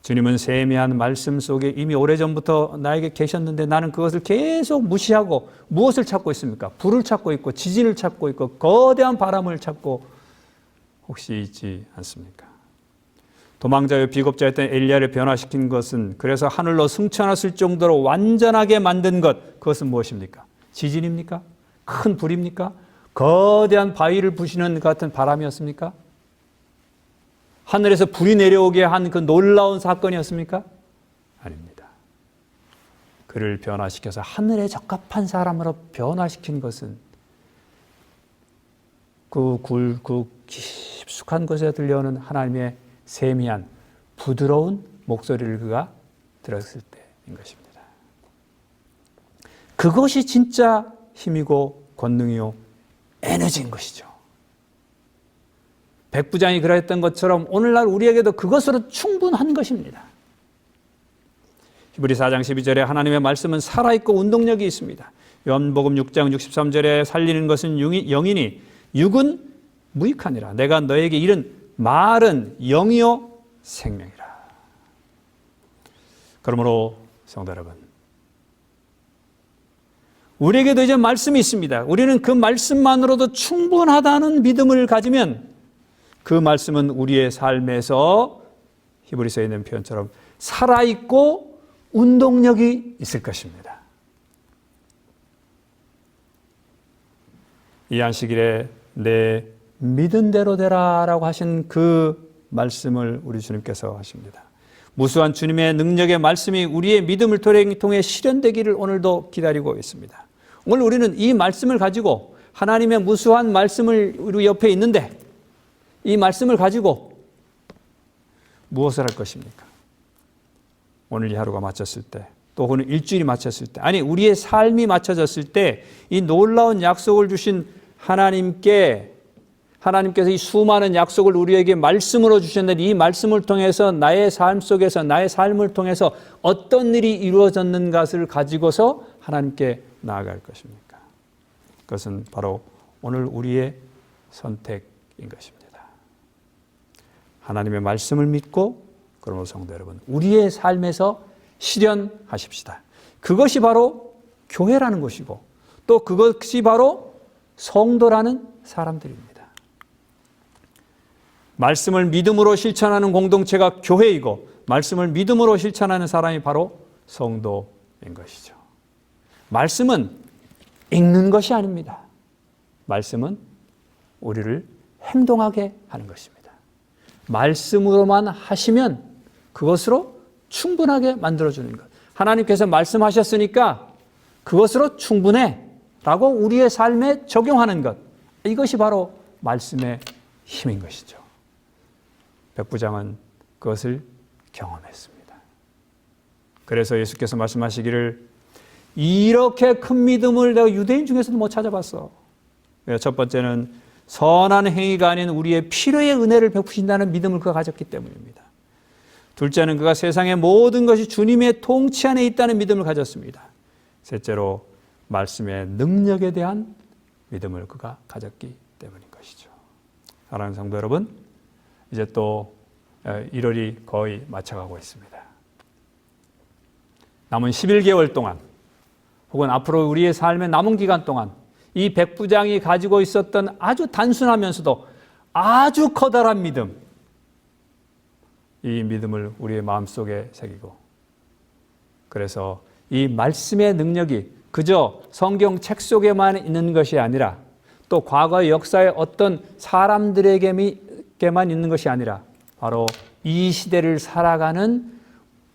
Speaker 1: 주님은 세미한 말씀 속에 이미 오래전부터 나에게 계셨는데 나는 그것을 계속 무시하고 무엇을 찾고 있습니까? 불을 찾고 있고 지진을 찾고 있고 거대한 바람을 찾고 혹시 있지 않습니까? 도망자여 비겁자였던 엘리야를 변화시킨 것은, 그래서 하늘로 승천했을 정도로 완전하게 만든 것, 그것은 무엇입니까? 지진입니까? 큰 불입니까? 거대한 바위를 부시는 것 같은 바람이었습니까? 하늘에서 불이 내려오게 한 그 놀라운 사건이었습니까? 아닙니다. 그를 변화시켜서 하늘에 적합한 사람으로 변화시킨 것은 그 깊숙한 곳에 들려오는 하나님의 세미한 부드러운 목소리를 그가 들었을 때인 것입니다. 그것이 진짜 힘이고 권능이요 에너지인 것이죠. 백부장이 그랬던 것처럼 오늘날 우리에게도 그것으로 충분한 것입니다. 히브리 4장 12절에 하나님의 말씀은 살아있고 운동력이 있습니다. 요한복음 6장 63절에 살리는 것은 영이니 육은 무익하니라. 내가 너에게 이른 말은 영이요 생명이라. 그러므로 성도 여러분, 우리에게도 이제 말씀이 있습니다. 우리는 그 말씀만으로도 충분하다는 믿음을 가지면 그 말씀은 우리의 삶에서 히브리서에 있는 표현처럼 살아있고 운동력이 있을 것입니다. 이 안식일에 내 믿은 대로 되라라고 하신 그 말씀을 우리 주님께서 하십니다. 무수한 주님의 능력의 말씀이 우리의 믿음을 통해 실현되기를 오늘도 기다리고 있습니다. 오늘 우리는 이 말씀을 가지고, 하나님의 무수한 말씀을 우리 옆에 있는데 이 말씀을 가지고 무엇을 할 것입니까? 오늘 이 하루가 마쳤을 때, 또 오늘 일주일이 마쳤을 때, 아니 우리의 삶이 맞춰졌을 때 이 놀라운 약속을 주신 하나님께서 이 수많은 약속을 우리에게 말씀으로 주셨는데 이 말씀을 통해서 나의 삶 속에서, 나의 삶을 통해서 어떤 일이 이루어졌는가를 가지고서 하나님께 나아갈 것입니까? 그것은 바로 오늘 우리의 선택인 것입니다. 하나님의 말씀을 믿고 그러므로 성도 여러분, 우리의 삶에서 실현하십시다. 그것이 바로 교회라는 것이고 또 그것이 바로 성도라는 사람들입니다. 말씀을 믿음으로 실천하는 공동체가 교회이고 말씀을 믿음으로 실천하는 사람이 바로 성도인 것이죠. 말씀은 읽는 것이 아닙니다. 말씀은 우리를 행동하게 하는 것입니다. 말씀으로만 하시면 그것으로 충분하게 만들어주는 것. 하나님께서 말씀하셨으니까 그것으로 충분해 라고 우리의 삶에 적용하는 것. 이것이 바로 말씀의 힘인 것이죠. 백부장은 그것을 경험했습니다. 그래서 예수께서 말씀하시기를 이렇게 큰 믿음을 내가 유대인 중에서도 못 찾아봤어. 첫 번째는 선한 행위가 아닌 우리의 필요의 은혜를 베푸신다는 믿음을 그가 가졌기 때문입니다. 둘째는 그가 세상의 모든 것이 주님의 통치 안에 있다는 믿음을 가졌습니다. 셋째로 말씀의 능력에 대한 믿음을 그가 가졌기 때문인 것이죠. 사랑하는 성도 여러분, 이제 또 1월이 거의 맞춰가고 있습니다. 남은 11개월 동안 혹은 앞으로 우리의 삶의 남은 기간 동안 이 백부장이 가지고 있었던 아주 단순하면서도 아주 커다란 믿음, 이 믿음을 우리의 마음속에 새기고 그래서 이 말씀의 능력이 그저 성경책 속에만 있는 것이 아니라 또 과거의 역사의 어떤 사람들에게만 있는 것이 아니라 바로 이 시대를 살아가는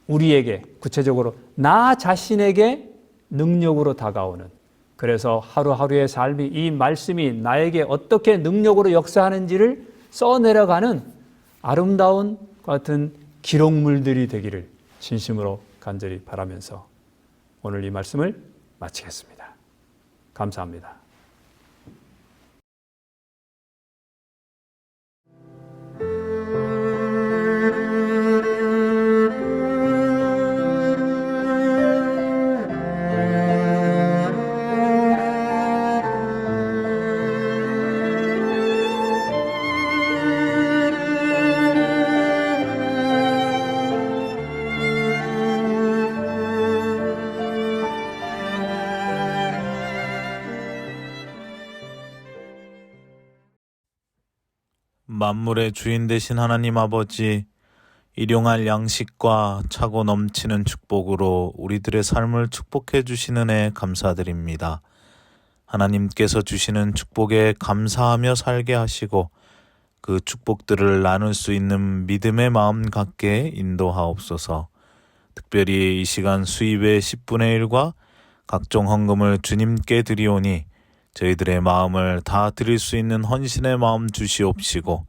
Speaker 1: 우리에게 구체적으로 나 자신에게 능력으로 다가오는, 그래서 하루하루의 삶이 이 말씀이 나에게 어떻게 능력으로 역사하는지를 써내려가는 아름다운 같은 기록물들이 되기를 진심으로 간절히 바라면서 오늘 이 말씀을 마치겠습니다. 감사합니다.
Speaker 5: 만물의 주인 되신 하나님 아버지, 일용할 양식과 차고 넘치는 축복으로 우리들의 삶을 축복해 주시는 애 감사드립니다. 하나님께서 주시는 축복에 감사하며 살게 하시고 그 축복들을 나눌 수 있는 믿음의 마음 갖게 인도하옵소서. 특별히 이 시간 수입의 10분의 1과 각종 헌금을 주님께 드리오니 저희들의 마음을 다 드릴 수 있는 헌신의 마음 주시옵시고,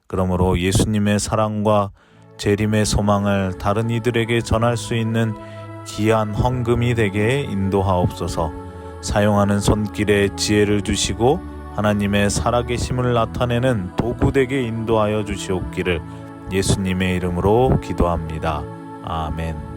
Speaker 5: 그러므로 예수님의 사랑과 재림의 소망을 다른 이들에게 전할 수 있는 귀한 헌금이 되게 인도하옵소서. 사용하는 손길에 지혜를 주시고 하나님의 살아계심을 나타내는 도구 되게 인도하여 주시옵기를 예수님의 이름으로 기도합니다. 아멘.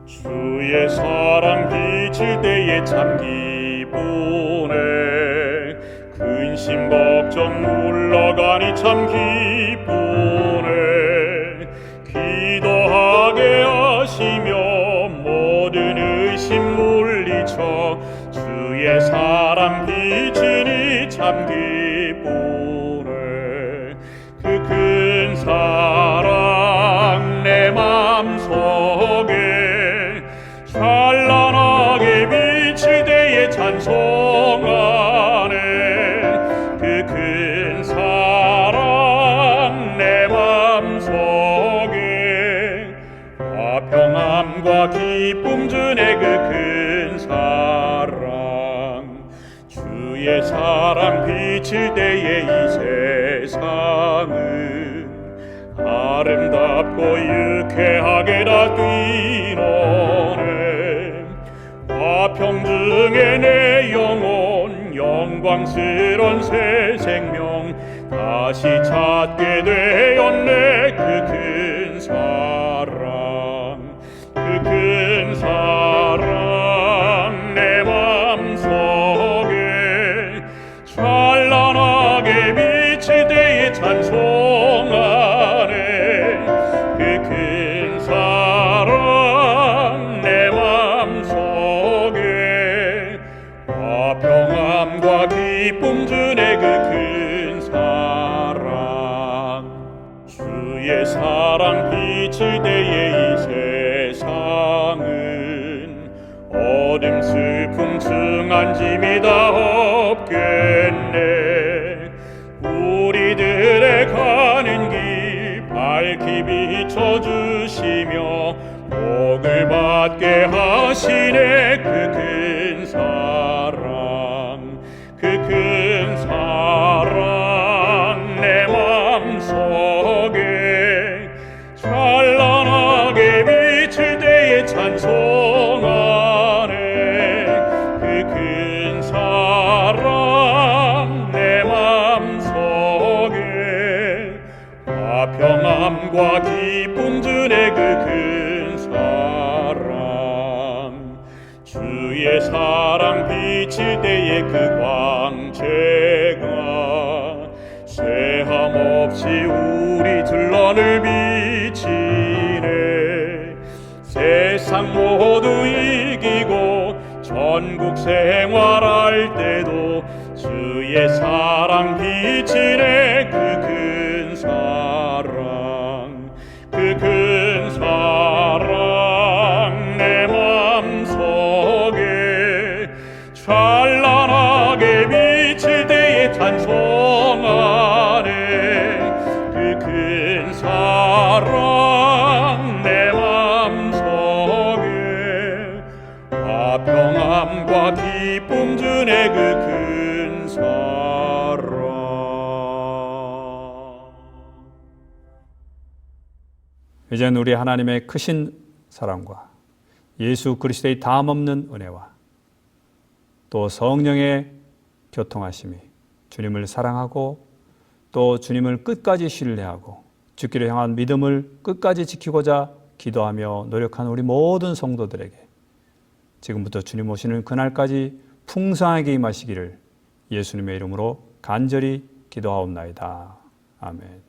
Speaker 6: 주의 사랑 비칠 때에 참 기쁘네. 근심 걱정 물러가니 참 기쁘네. 기도하게 하시며 모든 의심 물리쳐 주의 사랑 비치니 참 기쁘네. 그 큰 사랑 내 맘속에 찬란하게 비칠 때에 찬송하네. 그 큰 사랑 내 맘속에 화평함과 기쁨 주네. 그 큰 사랑, 주의 사랑 비칠 때에 이 세상은 아름답고 유쾌하게 다 뛰노네. 화평 중에 내 영혼 영광스런 새 생명 다시 찾게 되었네. 그 큰 사랑, 기쁨 주네 그 큰 사랑. 주의 사랑 비칠 때에 이 세상은 어둠 슬픔 증한 짐이 다 없겠네. 우리들의 가는 길 밝히 비춰주시며 복을 받게 하시네 그 큰 사랑. 그 큰 사랑 내 맘속에 찬란하게 비칠 때에 찬송하네. 그 큰 사랑 내 맘속에 화평함과 기쁨 주네 그 큰 사랑. 주의 사랑 비칠 때에 그 광채가 쇠함 없이 우리 들러를 비치네. 세상 모두 이기고 전국 생활할 때도 주의 사랑 비치네 그 큰 사랑. 그 큰 사랑 내 맘속에 찬란하게 비칠 때에 찬송하네. 그 큰 사랑 내 맘속에 화평함과 기쁨 주네 그 큰 사랑.
Speaker 1: 이젠 우리 하나님의 크신 사랑과 예수 그리스도의 담없는 은혜와 또 성령의 교통하심이 주님을 사랑하고 또 주님을 끝까지 신뢰하고 죽기를 향한 믿음을 끝까지 지키고자 기도하며 노력한 우리 모든 성도들에게 지금부터 주님 오시는 그날까지 풍성하게 임하시기를 예수님의 이름으로 간절히 기도하옵나이다. 아멘.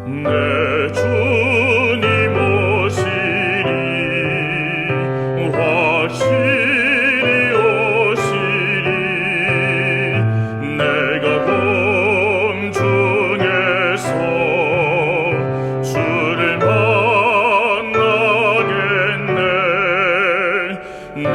Speaker 6: 내 주님 오시리 확실히 오시리. 내가 공중에서 주를 만나겠네. 내